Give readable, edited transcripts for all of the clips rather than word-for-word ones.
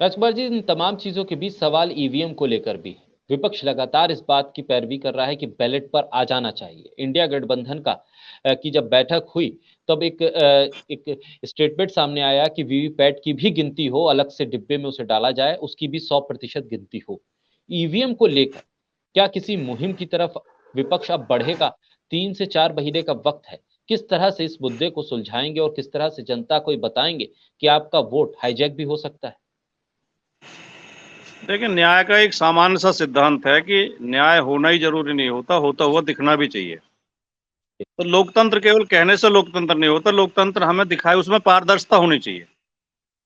राजकुमार जी, इन तमाम चीजों के बीच सवाल ईवीएम को लेकर भी है। विपक्ष लगातार इस बात की पैरवी कर रहा है कि बैलेट पर आ जाना चाहिए। इंडिया गठबंधन की जब बैठक हुई, तब एक स्टेटमेंट सामने आया कि वीवीपैट की भी गिनती हो, अलग से डिब्बे में उसे डाला जाए, उसकी भी 100% गिनती हो। ईवीएम को लेकर क्या किसी मुहिम की तरफ विपक्ष अब बढ़ेगा? 3 से 4 महीने का वक्त है। किस तरह से इस मुद्दे को सुलझाएंगे और किस तरह से जनता को ये बताएंगे कि आपका वोट हाईजैक भी हो सकता है? देखिए, न्याय का एक सामान्य सा सिद्धांत है कि न्याय होना ही जरूरी नहीं होता, होता हुआ दिखना भी चाहिए। तो लोकतंत्र केवल कहने से लोकतंत्र नहीं होता, लोकतंत्र हमें दिखाए, उसमें पारदर्शिता होनी चाहिए।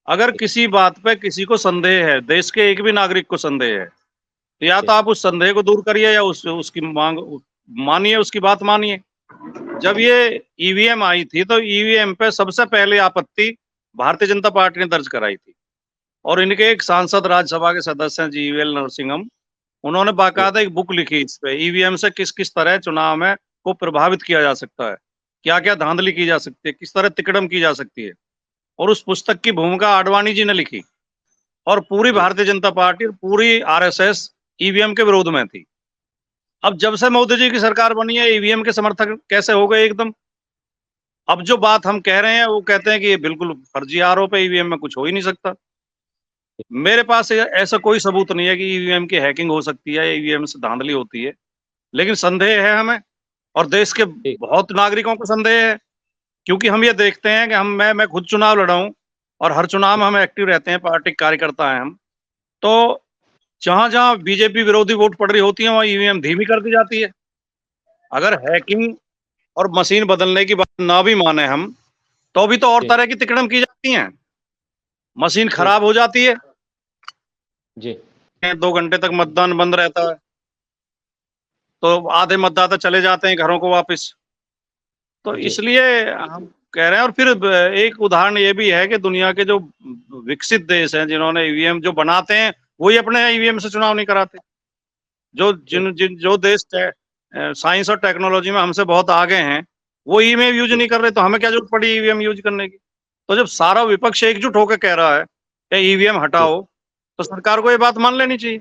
अगर किसी बात पे किसी को संदेह है, देश के एक भी नागरिक को संदेह है, तो या तो आप उस संदेह को दूर करिए या उसकी मांग मानिए, उसकी बात मानिए। जब ये ईवीएम आई थी तो ईवीएम पे सबसे पहले आपत्ति भारतीय जनता पार्टी ने दर्ज कराई थी और इनके एक सांसद राज्यसभा के सदस्य हैं जीवीएल नरसिंहम, उन्होंने बाकायदा एक बुक लिखी इस पे, ईवीएम से किस किस तरह चुनाव में को प्रभावित किया जा सकता है, क्या क्या धांधली की जा सकती है, किस तरह तिकड़म की जा सकती है। और उस पुस्तक की भूमिका आडवाणी जी ने लिखी और पूरी जी, भारतीय जनता पार्टी, पूरी आरएसएस ईवीएम के विरोध में थी। अब जब से मोदी जी की सरकार बनी है, ईवीएम के समर्थक कैसे हो गए एकदम। अब जो बात हम कह रहे हैं वो कहते हैं कि ये बिल्कुल फर्जी आरोप है, ईवीएम में कुछ हो ही नहीं सकता। मेरे पास ऐसा कोई सबूत नहीं है कि ईवीएम की हैकिंग हो सकती है, ईवीएम से धांधली होती है, लेकिन संदेह है हमें और देश के जी, बहुत नागरिकों को संदेह है, क्योंकि हम ये देखते हैं कि मैं खुद चुनाव लड़ा हूं और हर चुनाव में हम एक्टिव रहते हैं, पार्टी के कार्यकर्ता हैं हम। तो जहां जहां बीजेपी विरोधी वोट पड़ रही होती है वहां ईवीएम धीमी कर दी जाती है। अगर हैकिंग और मशीन बदलने की बात ना भी माने हम, तो भी तो और जी, तरह की तिकड़म की जाती हैं। मशीन जी, खराब हो जाती है, जी, 2 घंटे तक मतदान बंद रहता है, तो आधे मतदाता चले जाते हैं घरों को वापस। तो जी, इसलिए हम कह रहे हैं। और फिर एक उदाहरण ये भी है कि दुनिया के जो विकसित देश हैं, जिन्होंने ईवीएम जो बनाते हैं, वही अपने ईवीएम से चुनाव नहीं कराते। जो जी, जिन जिन जो देश साइंस और टेक्नोलॉजी में हमसे बहुत आगे हैं, वो ईवीएम यूज जी। नहीं कर रहे, तो हमें क्या जरूरत पड़ी ईवीएम यूज करने की। तो जब सारा विपक्ष एकजुट होकर कह रहा है कि ईवीएम जी। हटाओ, तो सरकार को ये बात मान लेनी चाहिए।